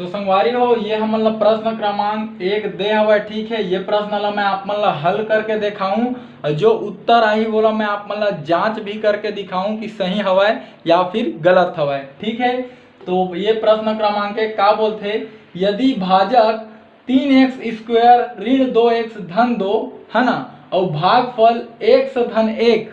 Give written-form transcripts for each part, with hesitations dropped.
तो संगवारी हो ये हम मतलब प्रश्न क्रमांक 1 दे हवा, ठीक है। ये प्रश्न ला मैं आप मतलब हल करके दिखाऊं और जो उत्तर आई बोला मैं आप मतलब जांच भी करके दिखाऊं कि सही हवा या फिर गलत हवा, ठीक है। तो ये प्रश्न क्रमांक 1 का बोलते, यदि भाजक 3x² ऋण 2x धन 2 है ना और भागफल x धन 1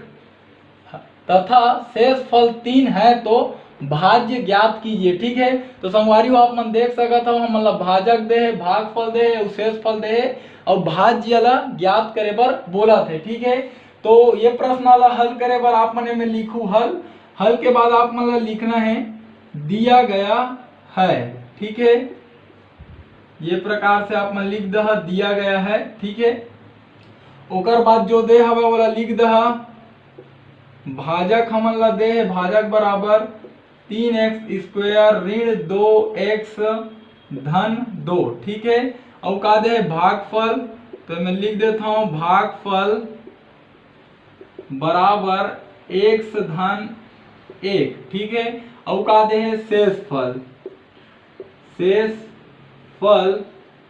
तथा शेष फल 3 है तो भाज्य ज्ञात कीजिए, ठीक है। तो संगवारी आप मन देख सकत हो हम मतलब भाजक दे है, भागफल दे है, शेष फल दे है और भाज्य ला ज्ञात करे बर बोला थे, ठीक है। तो ये प्रश्न ला हल करे बर आप मन में लिखू हल के बाद आप मन ला लिखना है दिया गया है, ठीक है। ये प्रकार से आप मन लिख दह दिया गया है, ठीक है। ओकर बाद जो दे हवे वाला लिख दह भाजक हमन ला दे है भाजक बराबर 3x² ऋण 2x धन 2, ठीक है। और का दे है भागफल, तो मैं लिख देता हूं भागफल बराबर x धन 1, ठीक है। और का दे है शेष फल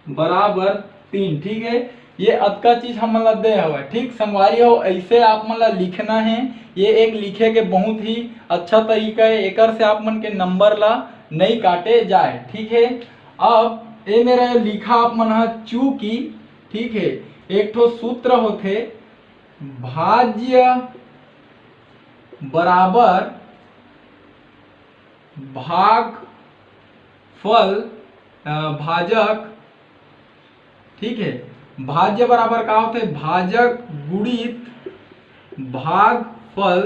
बराबर 3, ठीक है। ये अतका चीज हम मतलब दे हवा, ठीक संगवारी हो। ऐसे आप मतलब लिखना है, ये एक लिखे के बहुत ही अच्छा तरीका है, एकर से आप मन के नंबर ला नहीं काटे जाए, ठीक है। अब ये मेरा लिखा आप मन चूंकि, ठीक है, एक ठो सूत्र होते भाज्य बराबर भागफल भाजक, ठीक है। भाज्य बराबर का होते भाजक गुणित भागफल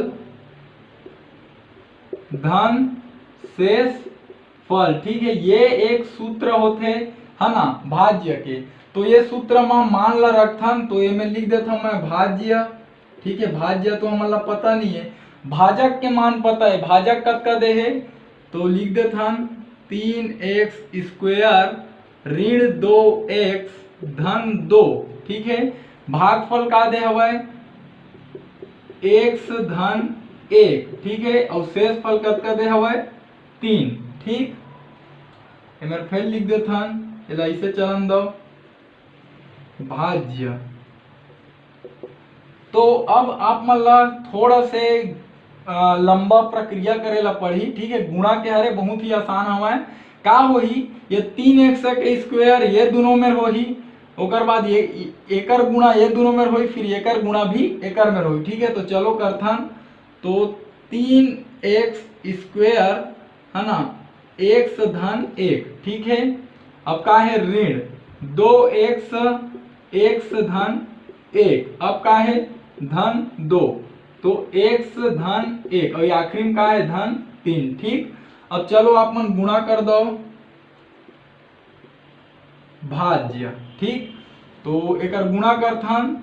धन शेष फल, ठीक है। ये एक सूत्र होते है ना भाज्य के। तो ये सूत्र में मान ला रखथन, तो ये में लिख देता हूं मैं भाज्य, ठीक है। भाज्य तो हमारा पता नहीं है, भाजक के मान पता है। भाजक कतका दे है तो लिख देथन 3x² ऋण 2x धन 2, ठीक है। भागफल का दे हवा x धन 1, ठीक है। और शेष फल कतका दे हवा 3, ठीक। एमर फिर लिख देथन ऐसे चलन दो भाज्य। तो अब आप मन ला थोड़ा से लंबा प्रक्रिया करे ला पड़ी, ठीक है। गुणा के हरे बहुत ही आसान हवा का होही, ये 3x² ये दोनों में होही, ओकर बाद ये एकर गुणा ये दोनों में होई, फिर एकर गुणा भी एकर में होई, ठीक है। तो चलो करथन, तो 3x² है ना x धन 1, ठीक है। अब का है ऋण 2x धन 1, अब का है धन 2, तो x धन 1 और आखिरी में का है धन 3, ठीक। अब चलो आप मन गुणा कर दो भाज्य, ठीक। तो एक गुणा करथन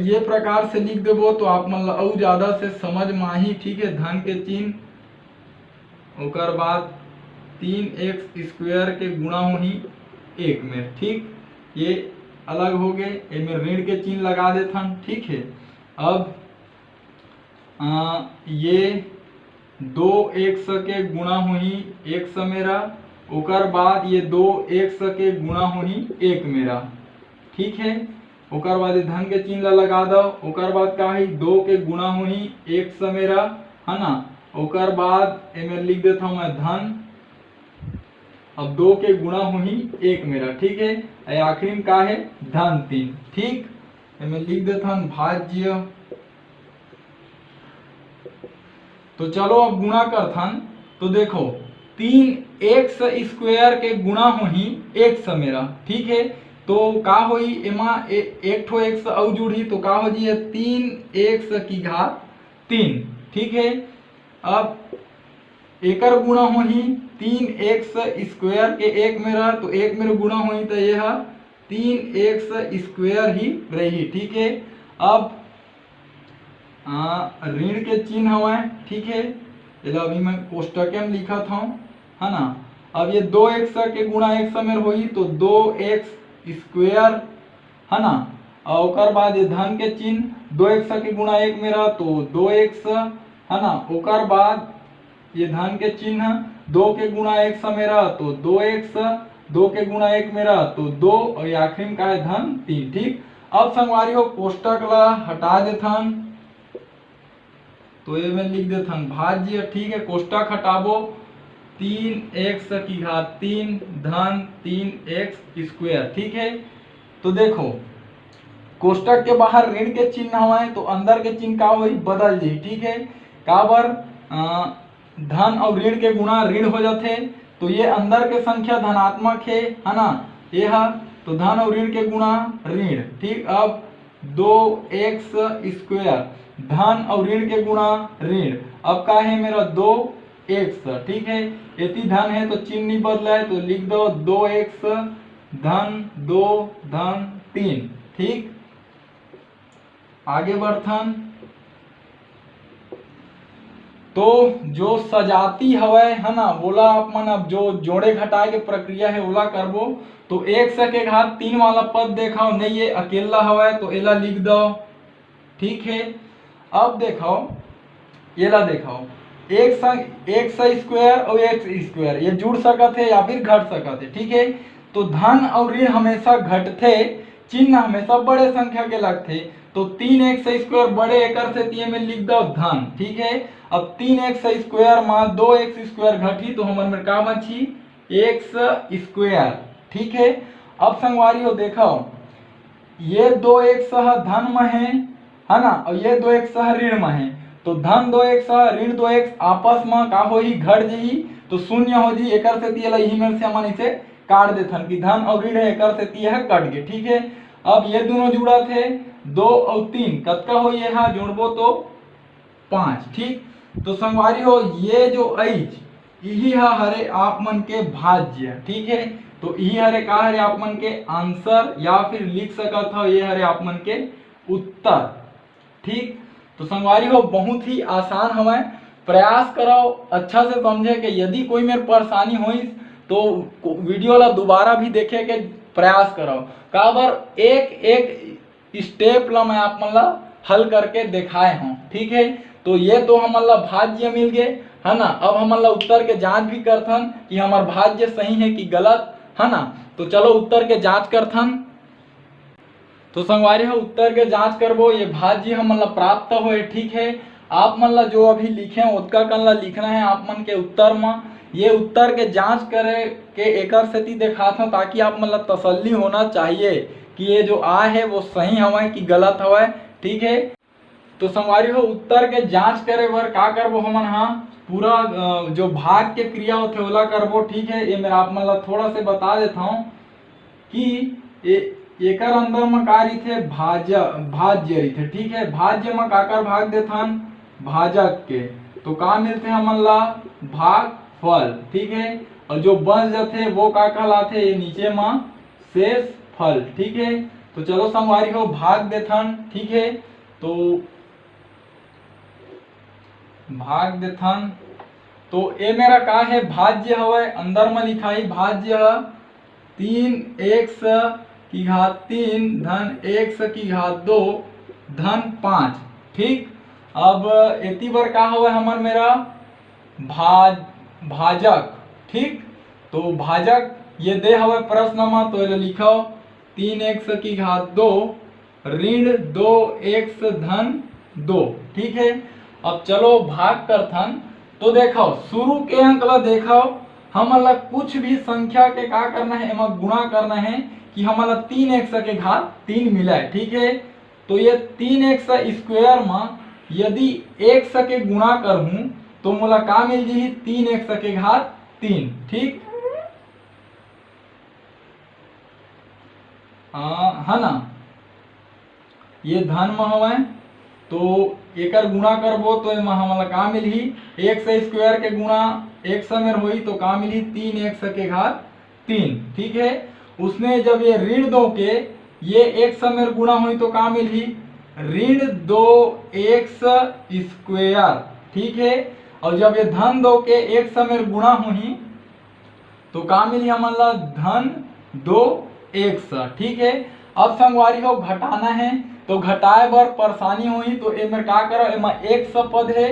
ये प्रकार से लिख देबो तो आप मन और ज्यादा से समझ माही, ठीक है। धन के चिन्ह ओकर बाद 3x² के गुणा होही 1 में, ठीक। ये अलग हो गए, इनमें ऋण के चिन्ह लगा देथन, ठीक है। अब ये 2x के गुणा होही 1 मेरा, ओकर बाद ये 2x के गुणा होही 1 मेरा, ठीक है। ओकर बाद धन के चिन्ह लगा दो, ओकर बाद का है 2 के गुणा होही 1 मेरा, है ना। ओकर बाद एमे लिख देता हूं मैं धन, अब 2 के गुणा होही 1 मेरा, ठीक है। आखिरी में का है धन 3, ठीक। एमे लिख देता हूं भाज्य। तो चलो अब गुणा करथन, तो देखो 3x² के गुणा होही 1 मेरा, ठीक है। तो का होई एमा एक ठो x और जुड़ी, तो का हो जी 3x की घात 3, ठीक है। अब एकर गुणा होही 3x² के 1 मेरा, तो 1 मेरे गुणा होही तो यह 3x² ही रही, ठीक है। अब ऋण के चिन्ह हवा, ठीक है। अभी मैं कोष्टक में लिखा था, है ना। अब ये 2x के गुणा 1 में होई तो 2x² है ना। और ओकर बाद ये धन के चिन्ह 2x के गुणा 1 मेरा तो 2x है ना। ओकर बाद ये धन के चिन्ह, 2 के गुणा 1 मेरा तो 2x, 2 के गुणा 1 मेरा तो 2 और ये आखिरी में का है धन 3। ठीक, अब संगवारी हो कोष्टक ला हटा देथन, तो ये में लिख देथन भाज्य। ठीक है, कोष्टक हटाबो, 3x की घात 3 धन 3x स्क्वायर। ठीक है, तो देखो कोष्टक के बाहर ऋण के चिन्ह हवाए तो अंदर के चिन्ह का होई बदल जाई। ठीक है, काबर धन और ऋण के गुणा ऋण हो जाते, तो ये अंदर के संख्या धनात्मक है ना, ये है तो धन और ऋण के गुणा ऋण। ठीक, अब 2x स्क्वायर धन और ऋण के गुणा ऋण, अब का है मेरा 2x। ठीक है, यदि धन है तो चिन्ह नहीं बदला है तो लिख दो 2x धन 2 धन 3। ठीक, आगे बढ़थन, तो जो सजाती हवय है ना बोला आप मन, अब जो जोड़े घटाए के प्रक्रिया है ओला करबो। तो 1 के घात 3 वाला पद देखो नहीं ये अकेला हवय तो एला लिख दो। ठीक है, अब देखो एला देखो एक स्क्वायर और x स्क्वायर ये जुड़ सकत है या फिर घट सकत है। ठीक है, तो धन और ऋण हमेशा घटते, चिन्ह हमेशा बड़े संख्या के लगते, तो 3x स्क्वायर बड़े एकर से तीन में लिख दो धन। ठीक है, अब 3x स्क्वायर में 2x स्क्वायर घटी तो हमारे में का बची x स्क्वायर। ठीक है, अब संगवारी हो देखो ये 2x धन में है ना, और ये 2x ऋण में है, तो धन 2x ऋण 2x आपस में का हो ही घट जाही तो शून्य हो जी, एकर से तीला यही में से हम इसे काट देथन कि धन और ऋण है एकर से तीय है कट गए। ठीक है, अब ये दोनों जुड़ा थे 2 और 3 कतका हो ये हा जोड़बो तो 5। ठीक, तो संगवारी हो ये जो ऐच यही हरे आप मन के भाज्य। ठीक है, तो यही हरे का हरे आप मन के आंसर या फिर लिख सकत हो ये हरे आप मन के उत्तर। ठीक, तो संगवारी हो बहुत ही आसान हमें, प्रयास करो अच्छा से समझे कि यदि कोई मेरे परेशानी हुई तो वीडियो ला दोबारा भी देखे के प्रयास करो, काबर एक एक स्टेप ला मैं आप मन ला हल करके दिखाए हूँ। ठीक है, तो ये तो हमन ला भाज्य मिल गए है ना, अब हमन ला उत्तर के जांच भी करथन कि हमार भाज्य सही है कि गलत है ना, तो चलो उत्तर के जांच करथन। तो संगवारी हो उत्तर के जांच करबो, ये भाज्य हमन ला प्राप्त होए। ठीक है, आप मन ला जो अभी लिखे उतका कन ला लिखना है आप मन के उत्तर में, ये उत्तर के जांच करे के एकर सेती दिखात हूं ताकि आप मन ला तसल्ली होना चाहिए कि ये जो आ है वो सही हवय कि गलत हवय। ठीक है, तो संगवारी हो उत्तर के जांच करे बर का करबो हमन, हाँ पूरा जो भाग के क्रिया होथे ओला करबो। ठीक है, ये मेरा आप मन ला थोड़ा से बता देता हूँ कि एकर अंदर में का रहिथे भाज्य रहिथे। ठीक है, भाज्य में काकर भाग देथन भाजक के, तो का मिलते हमन ला भाग फल। ठीक है, और जो बच जाते वो का कहलाते ये नीचे में शेष फल। ठीक है, तो चलो संगवारी हो भाग देथन। ठीक है, तो भाग देथन, तो ये मेरा का है भाज्य हवय, अंदर में लिखाई भाज्य 3x की घात 3 धन x की घात 2 धन 5। ठीक, अब एती बार का हुआ हमार मेरा भाजक। ठीक, तो भाजक ये दे हवे प्रश्न में, तो ये लिखो 3x की घात 2 ऋण 2x धन 2। ठीक है, अब चलो भाग करथन, तो देखो शुरू के अंक ला देखो हमन ला कुछ भी संख्या के का करना है एमा गुणा करना है कि हमन ला 3x के घात 3 मिला है। ठीक है, तो ये 3x स्क्वायर में यदि x के गुणा करहूं तो मोला का मिल जी 3x के घात 3। ठीक, है ना, ये धन में हवे तो एकर गुणा करबो तो एमा हमला का मिलही x स्क्वायर के गुणा x में होई तो का मिलही 3x के घात 3। ठीक है, उसने जब ये ऋण 2 के ये x में गुणा हुई तो का मिलही ऋण 2x स्क्वायर। ठीक है, और जब ये धन 2 के x में गुणा हुई तो का मिली हमन ला धन 2x। ठीक है, अब संगवारी हो घटाना है तो घटाए बर परेशानी हुई तो एमे का करो एमा x पद है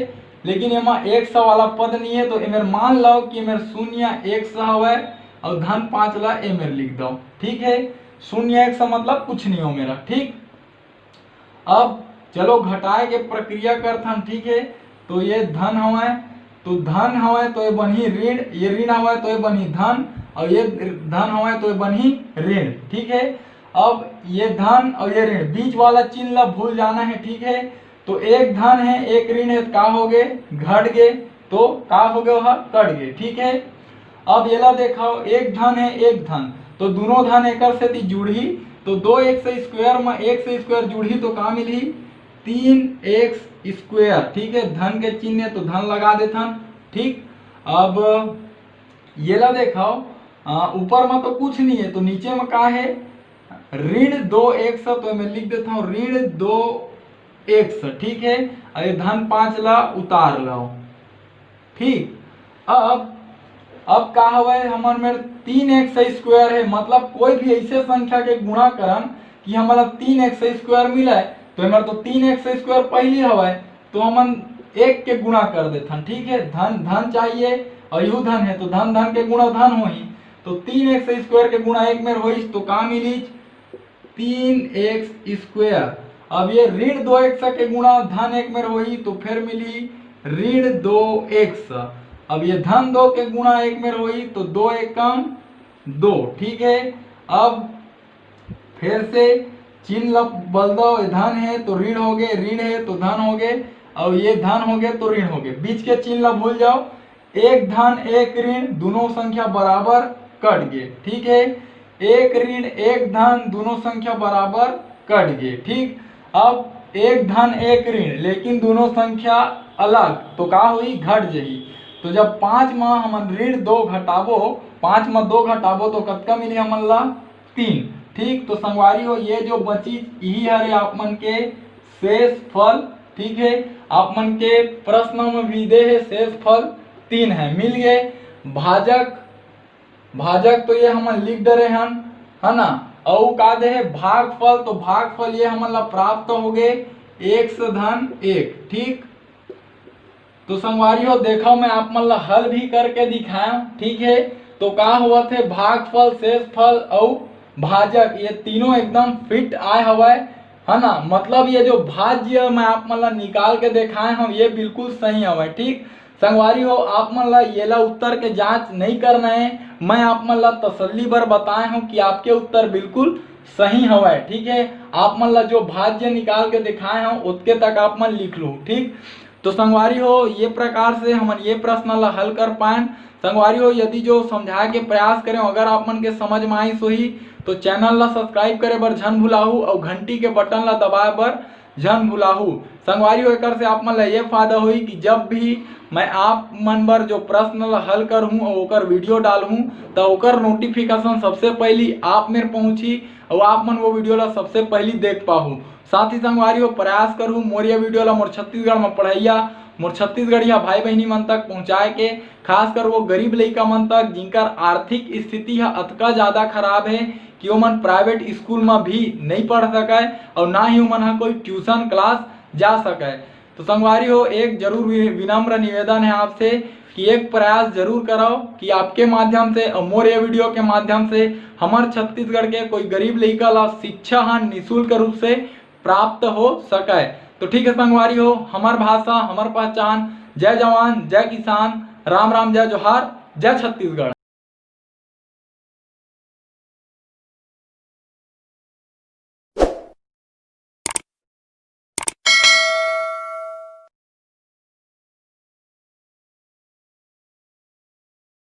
लेकिन एमा 100 वाला पद नहीं है, तो एमेर मान लो कि एमेर शून्य 100 हवे और धन 5 ला एमेर लिख दो। ठीक है, शून्य 100 मतलब कुछ नहीं हो मेरा। ठीक, अब चलो घटाए के प्रक्रिया करथन। ठीक है, तो ये धन हवे तो धन हवे तो ये बनी ऋण, ये ऋण हवे तो ये बनी धन, और ये धन हवे तो ये बनी ऋण। ठीक है, अब ये धन और ये ऋण बीच वाला चिन्ह ला भूल जाना है। ठीक है, तो एक धन है एक ऋण है, तो का हो गए घट गए, तो का हो गए वह कट गए। ठीक है, अब ये ला देखो एक धन है एक धन, तो दोनों धन एक से जुड़ी, तो 2x स्क्वायर में 1 स्क्वायर जुड़ी तो का मिली 3x स्क्वायर। ठीक है, धन के चिन्ह तो धन लगा देथन। ठीक, अब ये ला देखो ऊपर में तो कुछ नहीं है, तो नीचे में का है ऋण 2x, तो मैं लिख देता हूँ ऋण 2x। ठीक है, और ये धन 5 ला उतार लो। ठीक, अब का हवे हमर में 3x स्क्वायर है, मतलब कोई भी ऐसे संख्या के गुणा करन कि हमारा 3x स्क्वायर मिले, तो हमारे तो 3x स्क्वायर पहली हवे, तो हमन 1 के गुणा कर देथन। ठीक है, धन धन चाहिए और यू धन है, तो धन धन के गुणा धन होही, तो 3x स्क्वायर के गुणा 1 में होई, तो का मिली 3x स्क्वायर। अब ये ऋण 2x के गुणा धन 1 में होई, तो फिर मिली ऋण 2x। अब ये धन 2 के गुणा 1 में होई, तो 2 एकम 2। ठीक है, अब फिर से चिन्ह बदल दो, धन है तो ऋण हो गए, ऋण है तो धन हो गए, और ये धन हो गए तो ऋण हो गए। बीच के चिन्ह भूल जाओ, एक धन एक ऋण दोनों संख्या बराबर कट गए। ठीक है, एक ऋण एक धन दोनों संख्या बराबर कट गए। ठीक, अब एक धन एक ऋण लेकिन दोनों संख्या अलग, तो का हुई घट जाही। तो जब 5 में हम ऋण 2 घटाबो, 5 में 2 घटाबो तो कतका मिली हमन ला 3। ठीक, तो संगवारी हो ये जो बची यही है आप मन के शेष फल। ठीक है, आप मन के प्रश्न में भी दे है शेष फल 3 है, मिल गए। भाजक, भाजक तो ये हम लिख दे रहे हैं, है ना, और का दे है भागफल, तो भागफल ये हमन ला प्राप्त हो गए 1 धन 1। ठीक, तो संगवारी हो देखो मैं आप मन ला हल भी करके दिखाया। ठीक है, तो का हुआ थे भागफल शेषफल और भाजक ये तीनों एकदम फिट आए हवाए, है ना, मतलब ये जो भाज्य मैं आप मन ला निकाल के दिखाए हम ये बिल्कुल सही हवाए। ठीक, संगवारी हो आप मन ला ये ला उत्तर के जांच नहीं करना है, मैं आप मन ला तसल्ली भर बताए हूँ कि आपके उत्तर बिल्कुल सही हवाए। ठीक है, आप मन ला जो भाज्य निकाल के दिखाए हैं उतके तक आप मन लिख लो। ठीक, तो संगवारी हो ये प्रकार से हम ये प्रश्न ला हल कर पाए। संगवारी हो यदि जो समझाए के प्रयास करें अगर आप मन के समझ में आई सोही, तो चैनल ला सब्सक्राइब करे बर झन भुलाहू और घंटी के बटन ला दबाए बर झन भुलाहू। संगवारी हो एकर से आप मन ला ये फायदा हुई कि जब भी मैं आप मन बर जो प्रश्न ला हल कर हूँ और ओकर वीडियो डालूँ तो ओकर नोटिफिकेशन सबसे पहली आप मेरे पहुँची और आप मन वो वीडियो ला सबसे पहली देख पाहू। साथ ही संगवारी हो प्रयास करूँ मोर ये वीडियो ला मोर छत्तीसगढ़ में पढ़ैया मोर छत्तीसगढ़िया भाई बहनी मन तक पहुँचाए के, खासकर वो गरीब लइका मन तक जिनकर आर्थिक स्थिति है अतका ज़्यादा खराब है कि ओमन प्राइवेट स्कूल में भी नहीं पढ़ सके और ना ही ओमन हा कोई ट्यूशन क्लास जा सके। तो संगवारी हो एक जरूर विनम्र निवेदन है आपसे कि एक प्रयास जरूर करो कि आपके माध्यम से और मोर ये वीडियो के माध्यम से हमारे छत्तीसगढ़ के कोई गरीब लइका ला शिक्षा निःशुल्क रूप से प्राप्त हो सके। तो ठीक है संगवारी हो, हमार भाषा हमार पहचान, जय जवान जय किसान, राम राम जय जोहार, जय छत्तीसगढ़।